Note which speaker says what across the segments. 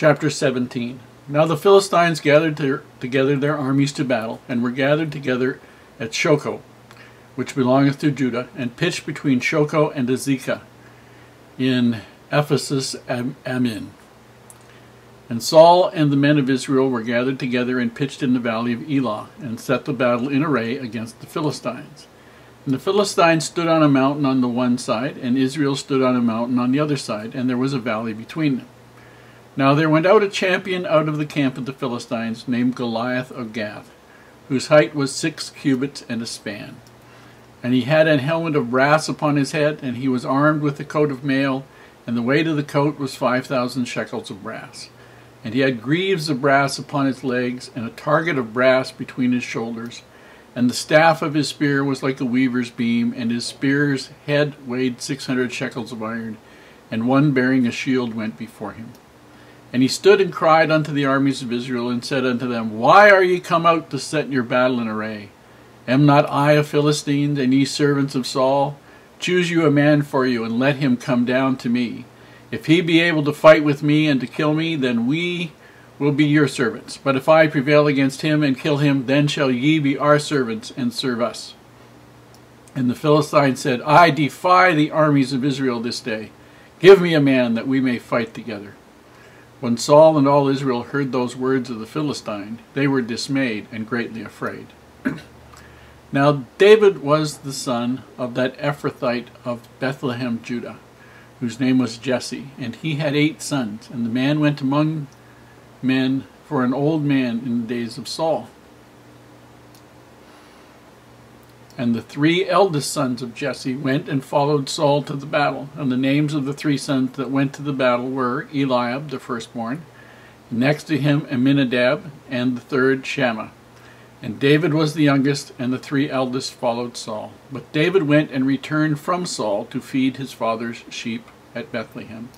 Speaker 1: Chapter 17. Now the Philistines gathered together their armies to battle, and were gathered together at Shochoh, which belongeth to Judah, and pitched between Shochoh and Azekah, in Ephesus Ammon. And Saul and the men of Israel were gathered together and pitched in the valley of Elah, and set the battle in array against the Philistines. And the Philistines stood on a mountain on the one side, and Israel stood on a mountain on the other side, and there was a valley between them. Now there went out a champion out of the camp of the Philistines, named Goliath of Gath, whose height was 6 cubits and a span. And he had an helmet of brass upon his head, and he was armed with a coat of mail, and the weight of the coat was 5,000 shekels of brass. And he had greaves of brass upon his legs, and a target of brass between his shoulders. And the staff of his spear was like a weaver's beam, and his spear's head weighed 600 shekels of iron, and one bearing a shield went before him. And he stood and cried unto the armies of Israel, and said unto them, Why are ye come out to set your battle in array? Am not I a Philistine, and ye servants of Saul? Choose you a man for you, and let him come down to me. If he be able to fight with me and to kill me, then we will be your servants. But if I prevail against him and kill him, then shall ye be our servants and serve us. And the Philistines said, I defy the armies of Israel this day. Give me a man that we may fight together. When Saul and all Israel heard those words of the Philistine, they were dismayed and greatly afraid. Now David was the son of that Ephrathite of Bethlehem, Judah, whose name was Jesse, and he had 8 sons. And the man went among men for an old man in the days of Saul. And the 3 eldest sons of Jesse went and followed Saul to the battle. And the names of the 3 sons that went to the battle were Eliab, the firstborn, next to him Aminadab, and the third Shammah. And David was the youngest, and the 3 eldest followed Saul. But David went and returned from Saul to feed his father's sheep at Bethlehem.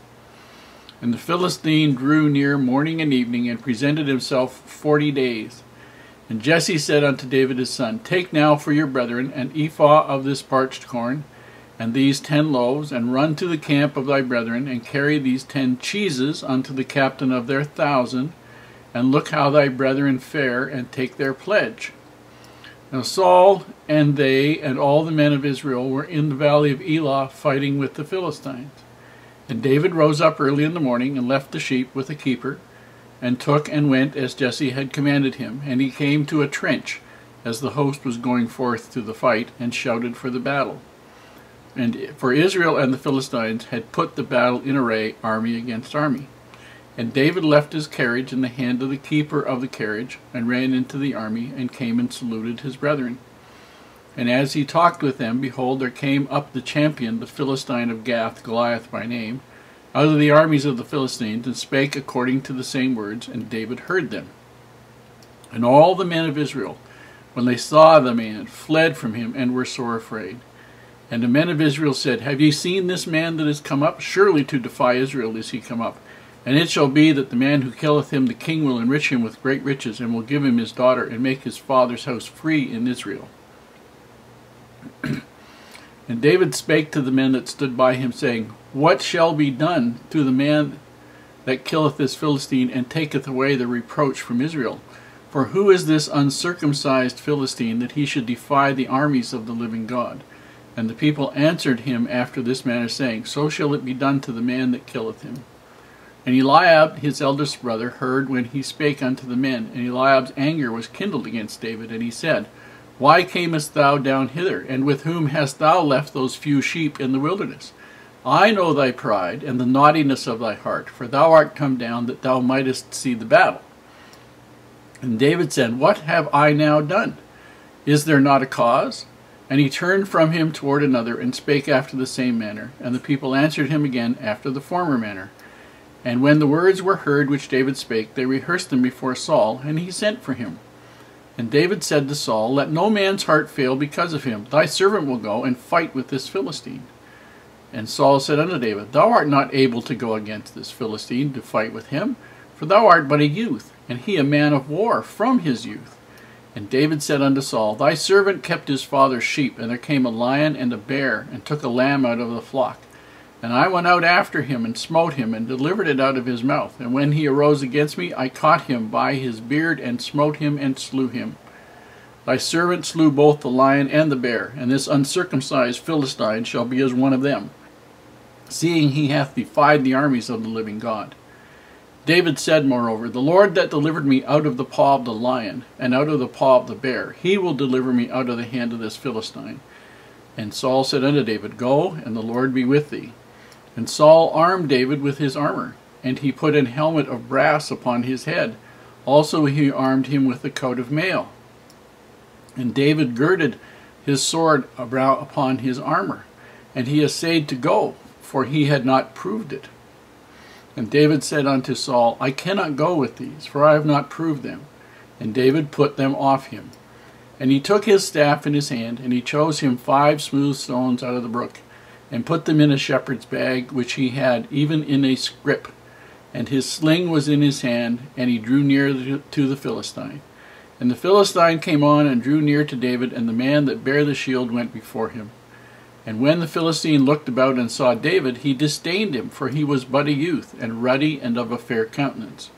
Speaker 1: And the Philistine drew near morning and evening, and presented himself 40 days. And Jesse said unto David his son, Take now for your brethren an ephah of this parched corn, and these 10 loaves, and run to the camp of thy brethren, and carry these 10 cheeses unto the captain of their 1,000, and look how thy brethren fare, and take their pledge. Now Saul and they and all the men of Israel were in the valley of Elah fighting with the Philistines. And David rose up early in the morning, and left the sheep with a keeper, and took and went as Jesse had commanded him. And he came to a trench, as the host was going forth to the fight, and shouted for the battle. And for Israel and the Philistines had put the battle in array, army against army. And David left his carriage in the hand of the keeper of the carriage, and ran into the army, and came and saluted his brethren. And as he talked with them, behold, there came up the champion, the Philistine of Gath, Goliath by name, out of the armies of the Philistines, and spake according to the same words, and David heard them. And all the men of Israel, when they saw the man, fled from him, and were sore afraid. And the men of Israel said, Have ye seen this man that is come up? Surely to defy Israel is he come up. And it shall be that the man who killeth him, the king will enrich him with great riches, and will give him his daughter, and make his father's house free in Israel. And David spake to the men that stood by him, saying, What shall be done to the man that killeth this Philistine, and taketh away the reproach from Israel? For who is this uncircumcised Philistine, that he should defy the armies of the living God? And the people answered him after this manner, saying, So shall it be done to the man that killeth him. And Eliab, his eldest brother, heard when he spake unto the men. And Eliab's anger was kindled against David, and he said, Why camest thou down hither? And with whom hast thou left those few sheep in the wilderness? I know thy pride, and the naughtiness of thy heart, for thou art come down that thou mightest see the battle. And David said, What have I now done? Is there not a cause? And he turned from him toward another, and spake after the same manner. And the people answered him again after the former manner. And when the words were heard which David spake, they rehearsed them before Saul, and he sent for him. And David said to Saul, Let no man's heart fail because of him. Thy servant will go and fight with this Philistine. And Saul said unto David, Thou art not able to go against this Philistine to fight with him, for thou art but a youth, and he a man of war from his youth. And David said unto Saul, Thy servant kept his father's sheep, and there came a lion and a bear, and took a lamb out of the flock. And I went out after him, and smote him, and delivered it out of his mouth. And when he arose against me, I caught him by his beard, and smote him, and slew him. Thy servant slew both the lion and the bear, and this uncircumcised Philistine shall be as one of them, seeing he hath defied the armies of the living God. David said, moreover, The Lord that delivered me out of the paw of the lion, and out of the paw of the bear, he will deliver me out of the hand of this Philistine. And Saul said unto David, Go, and the Lord be with thee. And Saul armed David with his armor, and he put an helmet of brass upon his head. Also he armed him with a coat of mail. And David girded his sword upon his armor, and he essayed to go, for he had not proved it. And David said unto Saul, I cannot go with these, for I have not proved them. And David put them off him. And he took his staff in his hand, and he chose him 5 smooth stones out of the brook, and put them in a shepherd's bag, which he had, even in a scrip. And his sling was in his hand, and he drew near to the Philistine. And the Philistine came on and drew near to David, and the man that bare the shield went before him. And when the Philistine looked about and saw David, he disdained him, for he was but a youth, and ruddy, and of a fair countenance.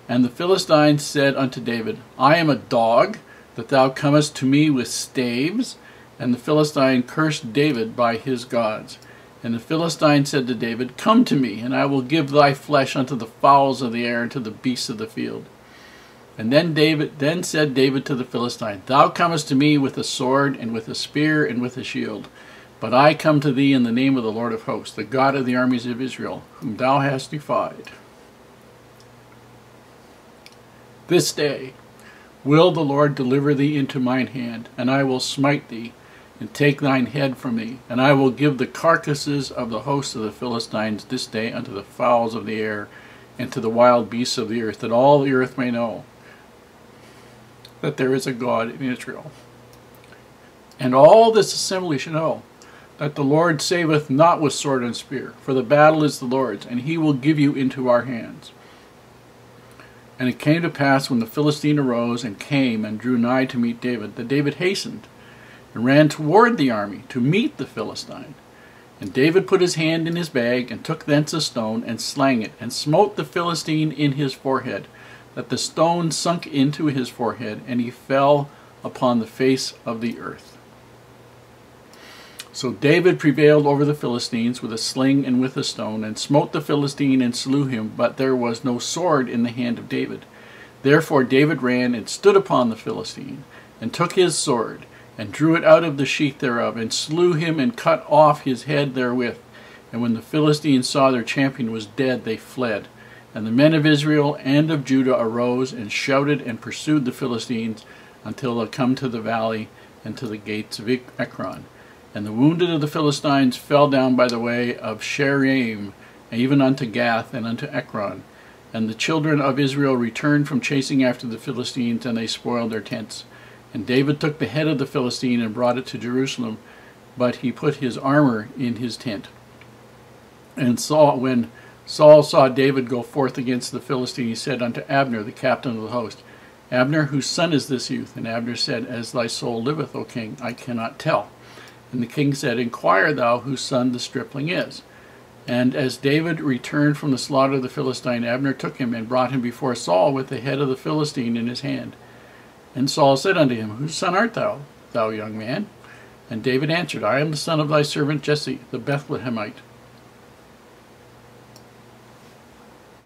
Speaker 1: And the Philistine said unto David, I am a dog, that thou comest to me with staves? And the Philistine cursed David by his gods. And the Philistine said to David, Come to me, and I will give thy flesh unto the fowls of the air, and to the beasts of the field. And then said David to the Philistine, Thou comest to me with a sword, and with a spear, and with a shield. But I come to thee in the name of the Lord of hosts, the God of the armies of Israel, whom thou hast defied. This day will the Lord deliver thee into mine hand, and I will smite thee, and take thine head from thee, and I will give the carcasses of the host of the Philistines this day unto the fowls of the air, and to the wild beasts of the earth, that all the earth may know that there is a God in Israel. And all this assembly shall know that the Lord saveth not with sword and spear, for the battle is the Lord's, and he will give you into our hands. And it came to pass, when the Philistine arose and came and drew nigh to meet David, that David hastened and ran toward the army to meet the Philistine. And David put his hand in his bag, and took thence a stone, and slang it, and smote the Philistine in his forehead, that the stone sunk into his forehead, and he fell upon the face of the earth. So David prevailed over the Philistines with a sling and with a stone, and smote the Philistine and slew him, but there was no sword in the hand of David. Therefore David ran and stood upon the Philistine, and took his sword, and drew it out of the sheath thereof, and slew him, and cut off his head therewith. And when the Philistines saw their champion was dead, they fled. And the men of Israel and of Judah arose, and shouted, and pursued the Philistines, until they come to the valley, and to the gates of Ekron. And the wounded of the Philistines fell down by the way of Shaaraim, even unto Gath, and unto Ekron. And the children of Israel returned from chasing after the Philistines, and they spoiled their tents. And David took the head of the Philistine, and brought it to Jerusalem, but he put his armor in his tent. And when Saul saw David go forth against the Philistine, he said unto Abner, the captain of the host, Abner, whose son is this youth? And Abner said, As thy soul liveth, O king, I cannot tell. And the king said, Inquire thou whose son the stripling is. And as David returned from the slaughter of the Philistine, Abner took him, and brought him before Saul with the head of the Philistine in his hand. And Saul said unto him, Whose son art thou, thou young man? And David answered, I am the son of thy servant Jesse, the Bethlehemite.